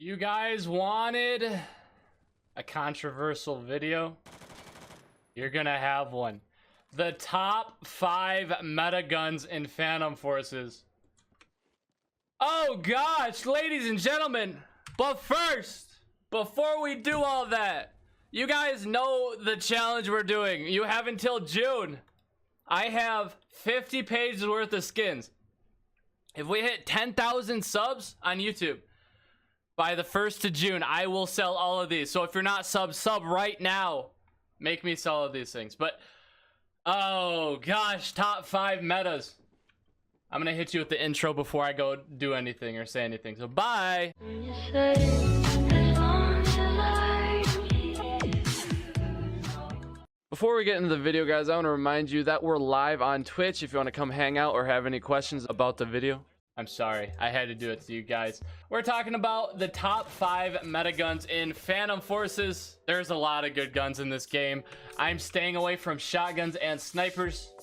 You guys wanted a controversial video? You're gonna have one. The top 5 meta guns in Phantom Forces. Oh gosh, ladies and gentlemen. But first, before we do all that, you guys know the challenge we're doing. You have until June. I have 50 pages worth of skins. If we hit 10,000 subs on YouTube by the 1st of June, I will sell all of these. So if you're not sub right now. Make me sell all of these things. But oh gosh, top 5 metas. I'm gonna hit you with the intro before I go do anything or say anything. So bye. Before we get into the video, guys, I want to remind you that we're live on Twitch. If you want to come hang out or have any questions about the video. I'm sorry, I had to do it to you guys. We're talking about the top 5 meta guns in Phantom Forces. There's a lot of good guns in this game. I'm staying away from shotguns and snipers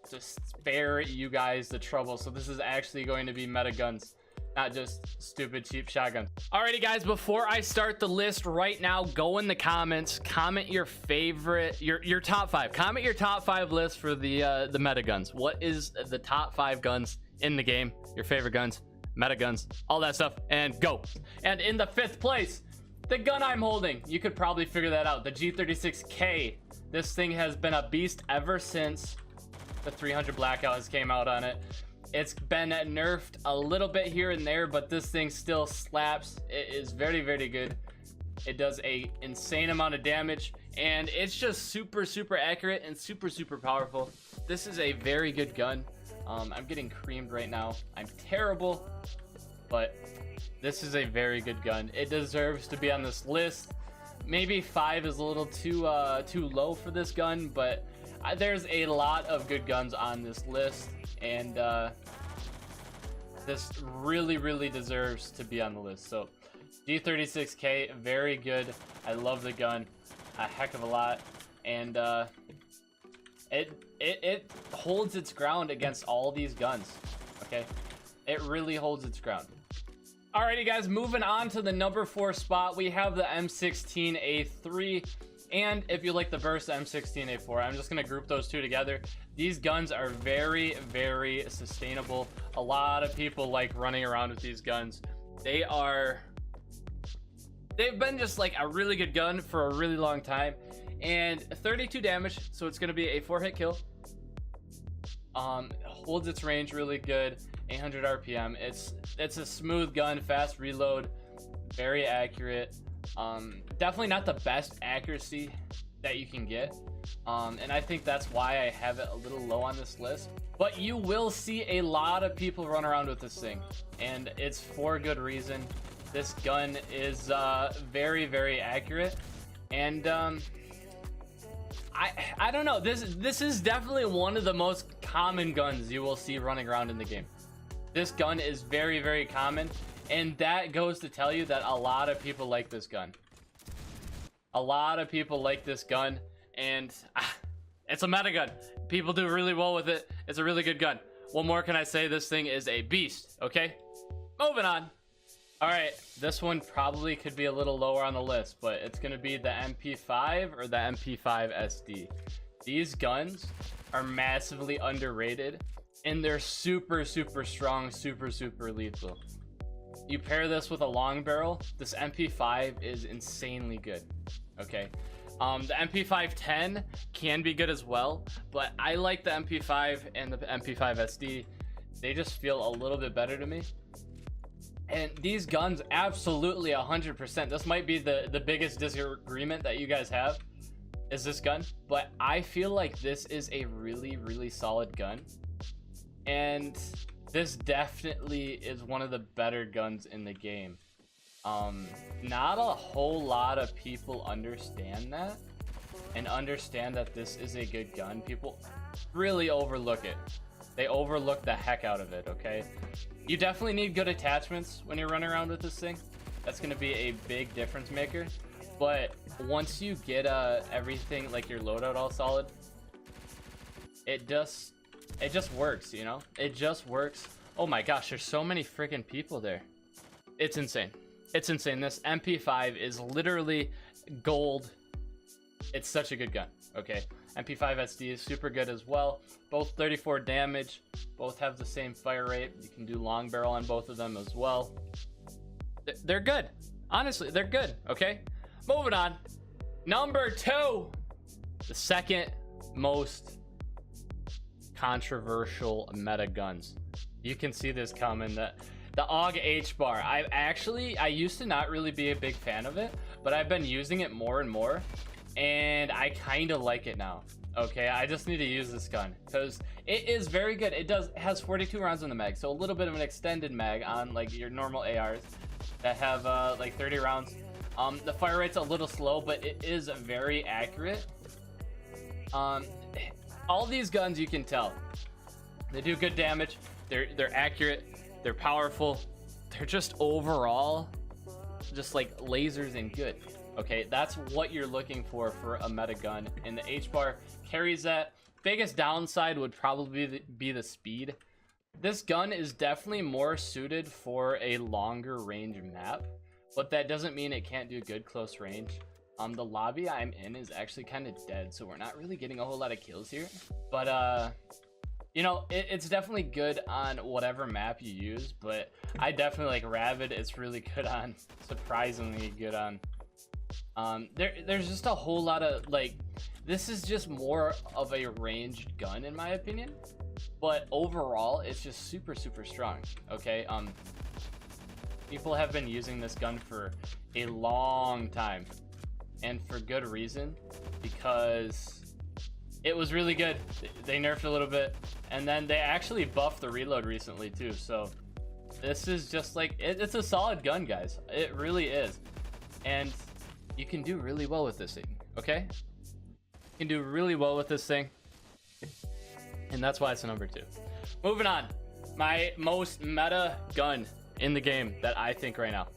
to spare you guys the trouble. So this is actually going to be meta guns, not just stupid cheap shotguns. Alrighty guys, before I start the list right now, go in the comments, comment your favorite, your top 5. Comment your top 5 list for the meta guns. What is the top 5 guns in the game? Your favorite guns, meta guns, all that stuff, and go. And in the 5th place, the gun I'm holding, you could probably figure that out, the G36K. This thing has been a beast ever since the 300 blackout has came out on it. It's been nerfed a little bit here and there, but this thing still slaps. It is very, very good. It does a insane amount of damage, and it's just super, super accurate and super, super powerful. This is a very good gun. I'm getting creamed right now. I'm terrible, but this is a very good gun. It deserves to be on this list. Maybe 5 is a little too low for this gun, but there's a lot of good guns on this list, and this really, really deserves to be on the list. So G36K, very good. I love the gun a heck of a lot, and it holds its ground against all these guns. Okay, it really holds its ground. Alrighty guys, moving on to the number 4 spot, we have the M16A3, and if you like the burst, M16A4. I'm just gonna group those two together. These guns are very, very sustainable. A lot of people like running around with these guns. They've been just like a really good gun for a really long time, and 32 damage, so it's gonna be a 4-hit kill. Holds its range really good, 800 RPM. It's a smooth gun, fast reload, very accurate. Definitely not the best accuracy that you can get, and I think that's why I have it a little low on this list. But you will see a lot of people run around with this thing, and it's for good reason. This gun is very, very accurate, and I don't know, this is definitely one of the most common guns you will see running around in the game. This gun is very, very common, and that goes to tell you that a lot of people like this gun. A lot of people like this gun, and it's a meta gun. People do really well with it. It's a really good gun. What more can I say? This thing is a beast. Okay, moving on. All right, this one probably could be a little lower on the list, but it's gonna be the MP5 or the MP5 SD. These guns are massively underrated, and they're super, super strong, super, super lethal. You pair this with a long barrel, this MP5 is insanely good. Okay, the MP5-10 can be good as well, but I like the MP5 and the MP5 SD. They just feel a little bit better to me. And these guns, absolutely 100%. This might be the biggest disagreement that you guys have, is this gun, but I feel like this is a really, really solid gun, and this definitely is one of the better guns in the game. Not a whole lot of people understand that, and understand that this is a good gun. People really overlook it. They overlook the heck out of it. Okay, you definitely need good attachments when you're running around with this thing. That's going to be a big difference maker. But once you get everything, like your loadout all solid, it just works, you know. It just works. Oh my gosh, there's so many freaking people there. It's insane. It's insane. This MP5 is literally gold. It's such a good gun. Okay, MP5 SD is super good as well. Both 34 damage, both have the same fire rate. You can do long barrel on both of them as well. They're good. Honestly, they're good. Okay, moving on. Number 2, the second most controversial meta guns. You can see this coming. The AUG HBAR. I used to not really be a big fan of it, but I've been using it more and more, and I kind of like it now. Okay, I just need to use this gun because it is very good. It has 42 rounds in the mag, so a little bit of an extended mag on like your normal ARs that have like 30 rounds. The fire rate's a little slow, but it is very accurate. All these guns, you can tell they do good damage. They're accurate. They're powerful. They're just overall just like lasers and good. Okay, that's what you're looking for a meta gun, and the HBAR carries that. Biggest downside would probably be the speed. This gun is definitely more suited for a longer range map, but that doesn't mean it can't do good close range. The lobby I'm in is actually kind of dead, so we're not really getting a whole lot of kills here, but you know, it's definitely good on whatever map you use, but I definitely like Ravid. It's really good on, surprisingly good on. There's just a whole lot of like, this is just more of a ranged gun in my opinion, but overall it's just super strong. Okay, people have been using this gun for a long time, and for good reason, because it was really good. They nerfed a little bit, and then they actually buffed the reload recently too, so this is just like it's a solid gun, guys. It really is, and you can do really well with this thing. Okay, you can do really well with this thing, and that's why it's number 2. Moving on, my most meta gun in the game that I think right now.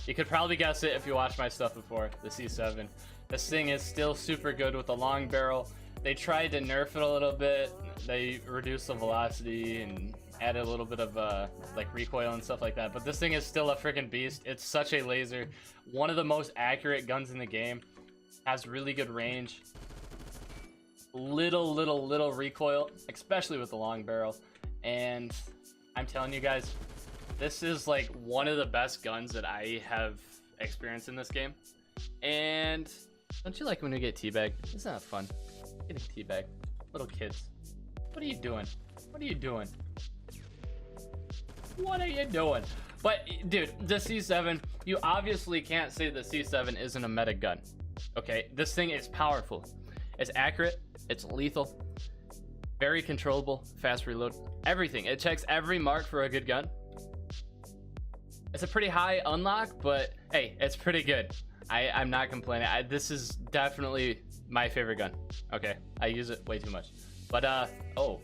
You could probably guess it if you watched my stuff before. The C7. This thing is still super good with the long barrel. They tried to nerf it a little bit. They reduced the velocity and added a little bit of like recoil and stuff like that, but this thing is still a freaking beast. It's such a laser. One of the most accurate guns in the game. Has really good range. Little recoil, especially with the long barrel. And I'm telling you guys, this is like one of the best guns that I have experienced in this game. And don't you like when you get teabagged? Isn't that fun? Getting teabagged. Little kids. What are you doing? What are you doing? What are you doing? But dude, the C7, you obviously can't say the C7 isn't a meta gun. Okay, this thing is powerful. It's accurate. It's lethal. Very controllable. Fast reload. Everything. It checks every mark for a good gun. It's a pretty high unlock, but hey, it's pretty good. I'm not complaining. This is definitely my favorite gun. Okay, I use it way too much. But oh,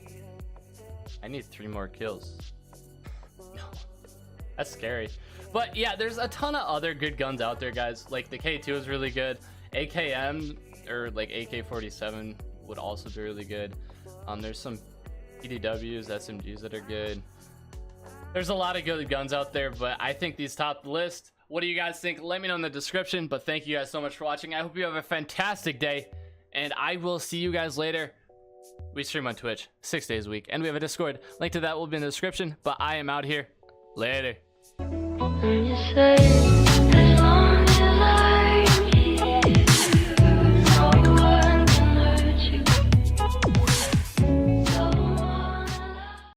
I need 3 more kills. No, that's scary. But yeah, there's a ton of other good guns out there, guys. Like the K2 is really good. AKM or like AK-47 would also be really good. There's some PDWs, SMGs that are good. There's a lot of good guns out there, but I think these top the list. What do you guys think? Let me know in the description. But thank you guys so much for watching. I hope you have a fantastic day, and I will see you guys later. We stream on Twitch 6 days a week, and we have a Discord. Link to that will be in the description. But I am out here. Later.